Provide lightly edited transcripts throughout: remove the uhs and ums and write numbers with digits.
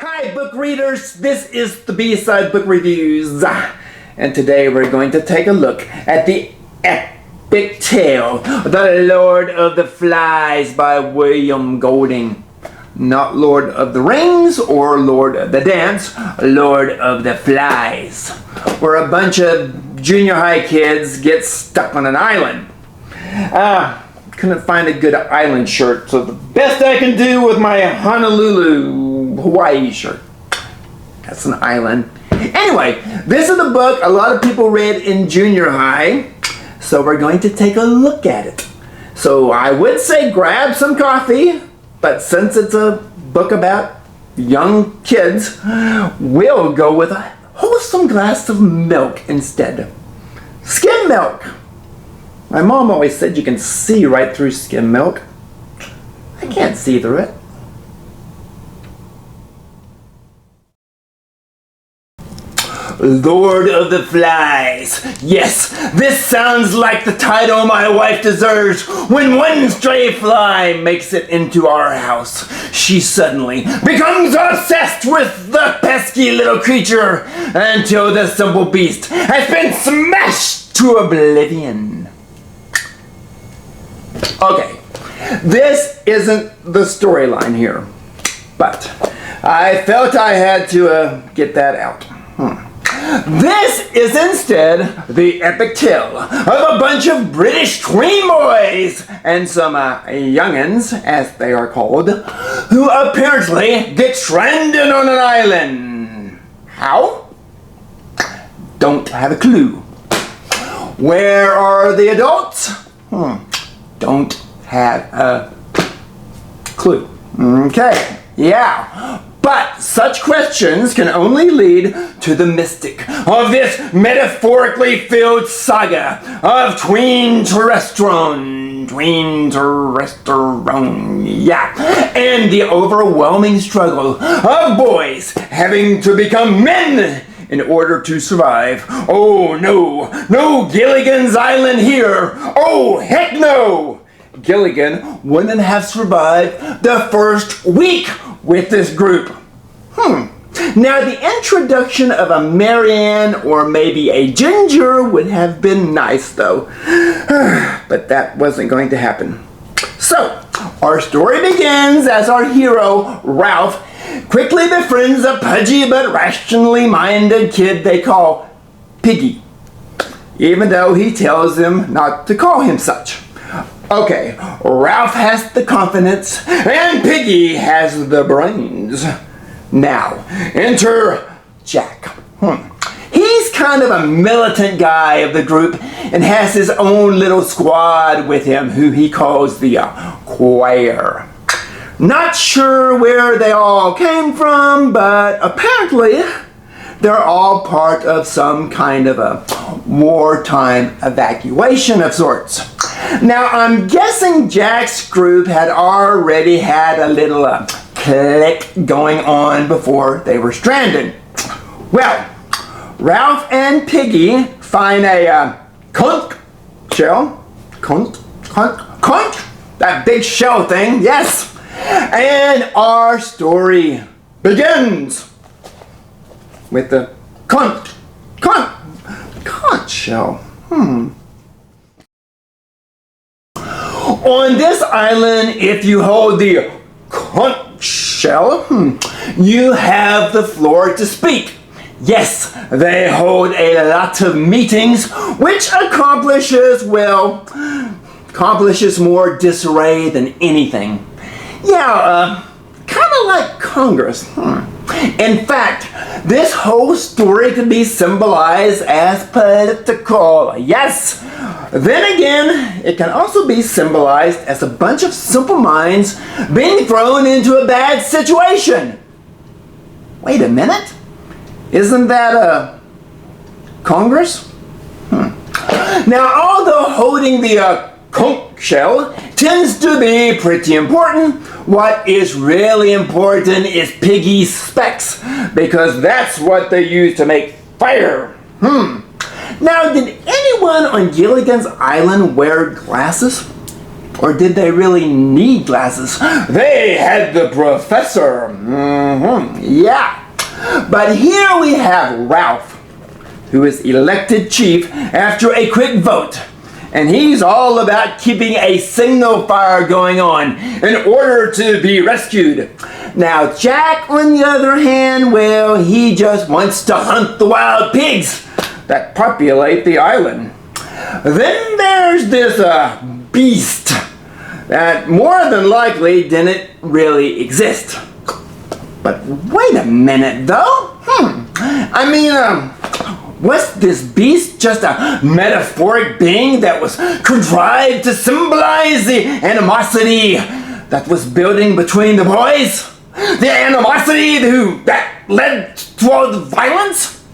Hi book readers, this is the B-Side Book Reviews, and today we're going to take a look at the epic tale, The Lord of the Flies by William Golding. Not Lord of the Rings or Lord of the Dance, Lord of the Flies, where a bunch of junior high kids get stuck on an island. Couldn't find a good island shirt, so the best I can do with my Honolulu, Hawaii shirt. That's an island. Anyway, this is the book a lot of people read in junior high, so we're going to take a look at it. So I would say grab some coffee, but since it's a book about young kids, we'll go with a wholesome glass of milk instead. Skim milk. My mom always said you can see right through skim milk. I can't see through it. Lord of the Flies. Yes, this sounds like the title my wife deserves when one stray fly makes it into our house. She suddenly becomes obsessed with the pesky little creature until the simple beast has been smashed to oblivion. Okay, this isn't the storyline here, but I felt I had to get that out. This is instead the epic tale of a bunch of British tween boys and some young'uns, as they are called, who apparently get stranded on an island. How? Don't have a clue. Where are the adults? Don't have a clue. Okay, yeah. But such questions can only lead to the mystic of this metaphorically filled saga of tween terrestrion, yeah, and the overwhelming struggle of boys having to become men in order to survive. Oh no, no Gilligan's Island here. Oh heck no! Gilligan wouldn't have survived the first week with this group. Now the introduction of a Marianne or maybe a Ginger would have been nice though. But that wasn't going to happen. So, our story begins as our hero, Ralph, quickly befriends a pudgy but rationally minded kid they call Piggy, even though he tells him not to call him such. Okay, Ralph has the confidence and Piggy has the brains. Now, enter Jack. He's kind of a militant guy of the group and has his own little squad with him who he calls the choir. Not sure where they all came from, but apparently they're all part of some kind of a wartime evacuation of sorts. Now, I'm guessing Jack's group had already had a little clique going on before they were stranded. Well, Ralph and Piggy find a conch shell. Conch? That big shell thing, yes. And our story begins with the conch shell. On this island, if you hold the conch shell, you have the floor to speak. Yes, they hold a lot of meetings, which accomplishes more disarray than anything. Yeah, kind of like Congress. In fact, this whole story could be symbolized as political. Yes! Then again, it can also be symbolized as a bunch of simple minds being thrown into a bad situation. Wait a minute? Isn't that Congress? Now, although holding the conch shell tends to be pretty important, what is really important is Piggy's specs, because that's what they use to make fire. Now, did anyone on Gilligan's Island wear glasses? Or did they really need glasses? They had the professor. Yeah. But here we have Ralph, who is elected chief after a quick vote. And he's all about keeping a signal fire going on in order to be rescued. Now Jack, on the other hand, well, he just wants to hunt the wild pigs that populate the island. Then there's this beast that more than likely didn't really exist. But wait a minute though. Was this beast just a metaphoric being that was contrived to symbolize the animosity that was building between the boys? The animosity that led to all the violence?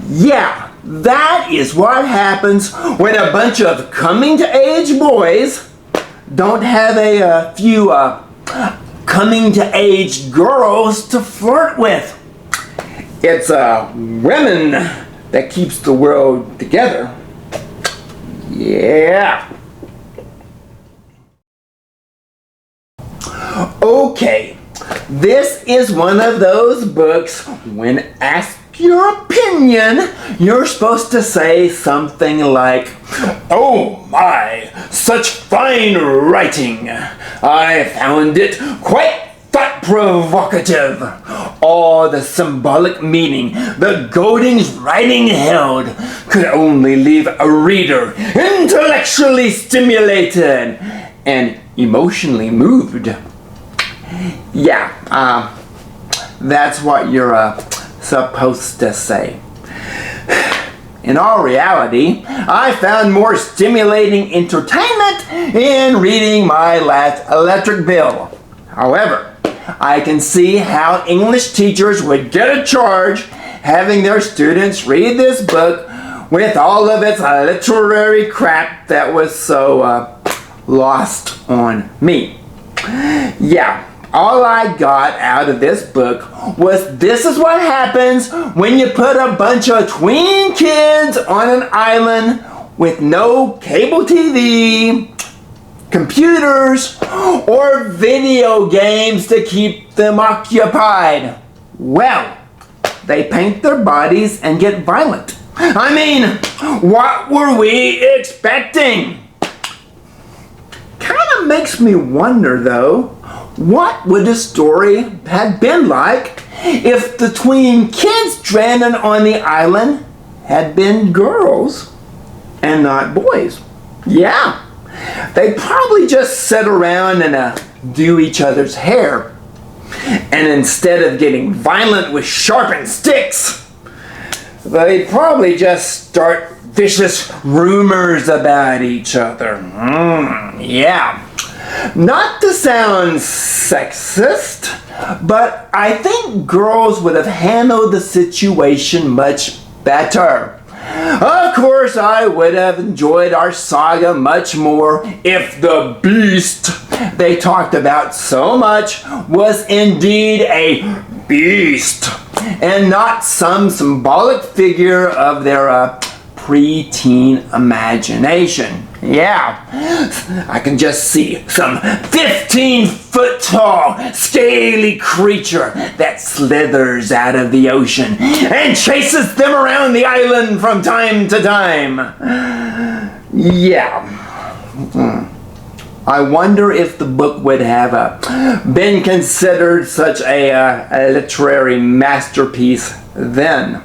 Yeah, that is what happens when a bunch of coming-to-age boys don't have a few coming-to-age girls to flirt with. It's women that keeps the world together. Yeah. Okay, this is one of those books when asked your opinion, you're supposed to say something like, "Oh my, such fine writing. I found it quite thought-provocative. All the symbolic meaning the Golding's writing held could only leave a reader intellectually stimulated and emotionally moved." Yeah, that's what you're supposed to say. In all reality, I found more stimulating entertainment in reading my last electric bill. However, I can see how English teachers would get a charge having their students read this book with all of its literary crap that was so lost on me. Yeah, all I got out of this book was this is what happens when you put a bunch of tween kids on an island with no cable TV, computers, or video games to keep them occupied. Well, they paint their bodies and get violent. I mean, what were we expecting? Kind of makes me wonder though, what would the story have been like if the tween kids stranded on the island had been girls and not boys? Yeah. They probably just sit around and do each other's hair. And instead of getting violent with sharpened sticks, they probably just start vicious rumors about each other. Yeah. Not to sound sexist, but I think girls would have handled the situation much better. Of course, I would have enjoyed our saga much more if the beast they talked about so much was indeed a beast and not some symbolic figure of their preteen imagination. Yeah, I can just see some 15-foot tall, scaly creature that slithers out of the ocean and chases them around the island from time to time. Yeah. I wonder if the book would have been considered such a literary masterpiece then.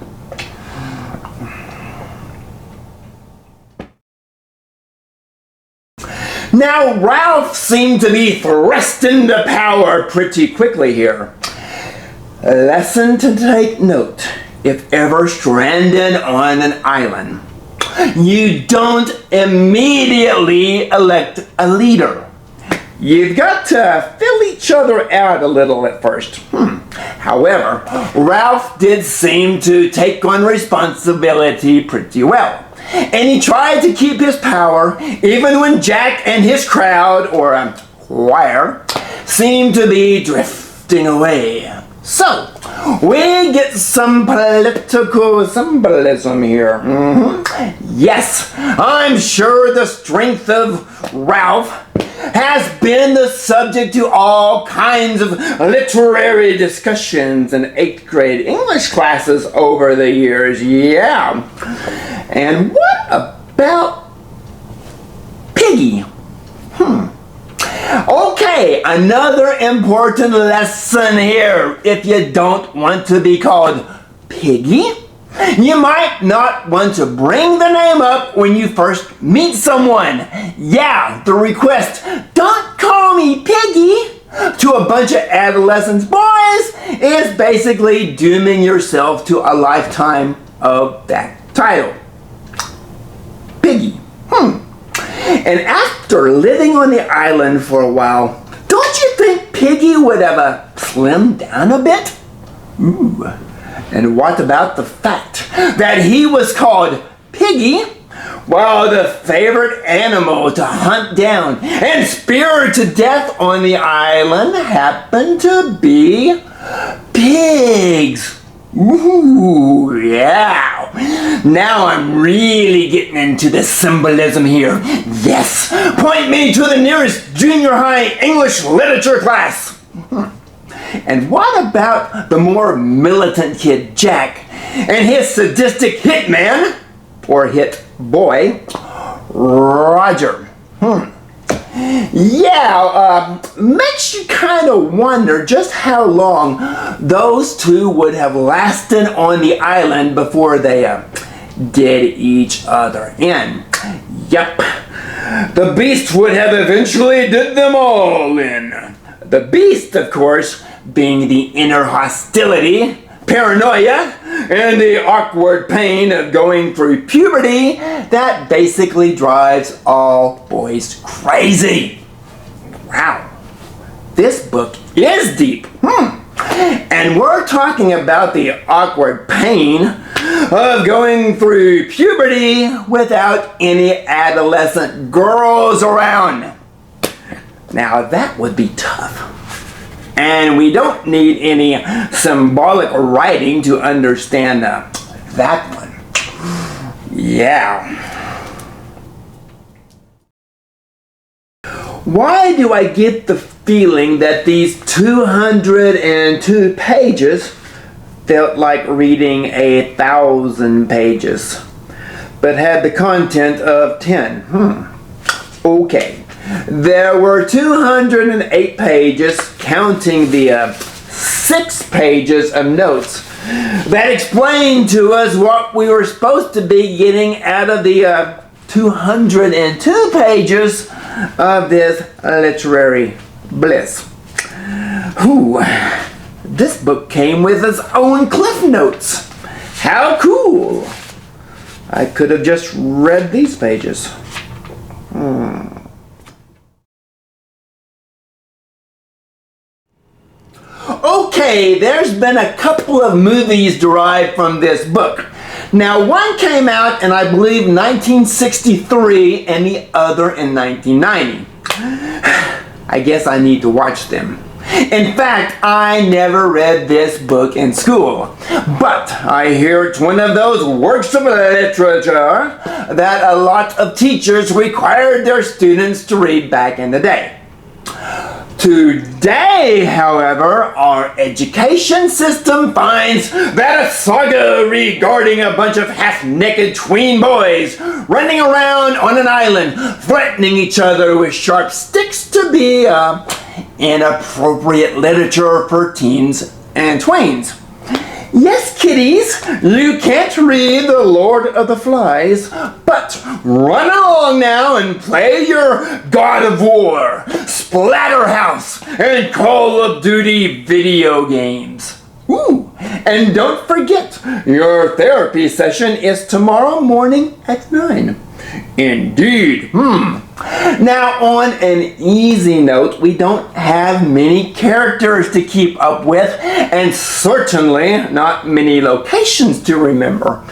Now, Ralph seemed to be thrust into power pretty quickly here. A lesson to take note: if ever stranded on an island, you don't immediately elect a leader. You've got to fill each other out a little at first. However, Ralph did seem to take on responsibility pretty well. And he tried to keep his power even when Jack and his crowd, or choir, seemed to be drifting away. So, we get some political symbolism here. Yes, I'm sure the strength of Ralph has been the subject to all kinds of literary discussions in 8th grade English classes over the years. Yeah. And what about Piggy? Okay, another important lesson here. If you don't want to be called Piggy, you might not want to bring the name up when you first meet someone. Yeah, the request, "Don't call me Piggy," to a bunch of adolescent boys is basically dooming yourself to a lifetime of that title. Piggy. And after living on the island for a while, don't you think Piggy would have slimmed down a bit? Ooh. And what about the fact that he was called Piggy, while the favorite animal to hunt down and spear to death on the island happened to be pigs? Ooh, yeah. Now I'm really getting into the symbolism here. Yes, point me to the nearest junior high English literature class. And what about the more militant kid Jack and his sadistic hitman, or hit boy, Roger? Yeah, makes you kind of wonder just how long those two would have lasted on the island before they did each other in. Yep, the beast would have eventually did them all in. The beast, of course, being the inner hostility, paranoia, and the awkward pain of going through puberty that basically drives all boys crazy. Wow, this book is deep. And we're talking about the awkward pain of going through puberty without any adolescent girls around. Now that would be tough. And we don't need any symbolic writing to understand that one. Yeah. Why do I get the feeling that these 202 pages felt like reading 1,000 pages, but had the content of 10? Okay. There were 208 pages, counting the 6 pages of notes that explained to us what we were supposed to be getting out of the 202 pages of this literary bliss. This book came with its own cliff notes. How cool! I could have just read these pages. Okay, there's been a couple of movies derived from this book. Now, one came out in, I believe, 1963 and the other in 1990. I guess I need to watch them. In fact, I never read this book in school, but I hear it's one of those works of literature that a lot of teachers required their students to read back in the day. Today, however, our education system finds that a saga regarding a bunch of half-naked tween boys running around on an island, threatening each other with sharp sticks to be inappropriate literature for teens and tweens. Yes, kiddies, you can't read The Lord of the Flies, but run along now and play your God of War, Splatterhouse, and Call of Duty video games. And don't forget, your therapy session is tomorrow morning at 9. Indeed. Now, on an easy note, we don't have many characters to keep up with, and certainly not many locations to remember.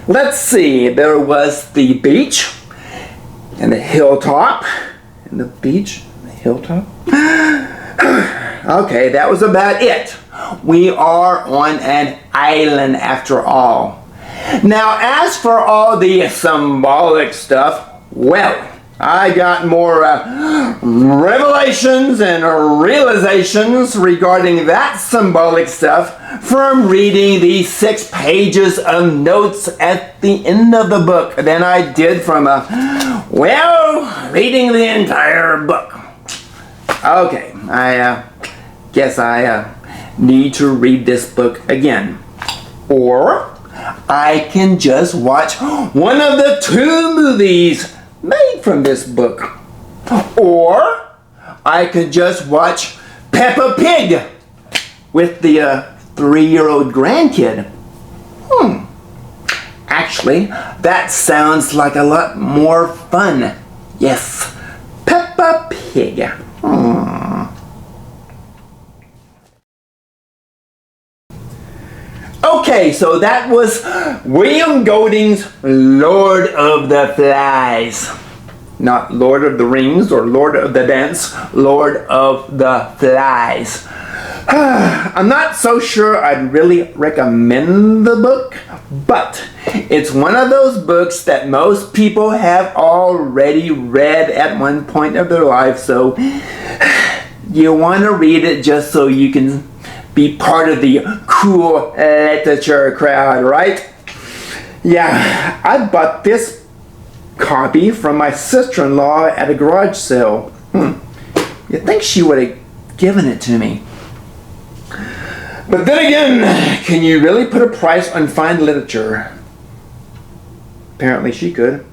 Let's see, there was the beach, and the hilltop, and the beach, and the hilltop. Okay, that was about it. We are on an island after all. Now, as for all the symbolic stuff, well, I got more revelations and realizations regarding that symbolic stuff from reading the 6 pages of notes at the end of the book than I did from, reading the entire book. Okay, I guess I need to read this book again. Or I can just watch one of the 2 movies made from this book. Or I could just watch Peppa Pig with the 3-year-old grandkid. Actually, that sounds like a lot more fun. Yes, Peppa Pig. Okay, so that was William Golding's Lord of the Flies. Not Lord of the Rings or Lord of the Dance, Lord of the Flies. I'm not so sure I'd really recommend the book, but it's one of those books that most people have already read at one point of their life, so you want to read it just so you can be part of the cool literature crowd, right? Yeah, I bought this copy from my sister-in-law at a garage sale. You'd think she would have given it to me. But then again, can you really put a price on fine literature? Apparently she could.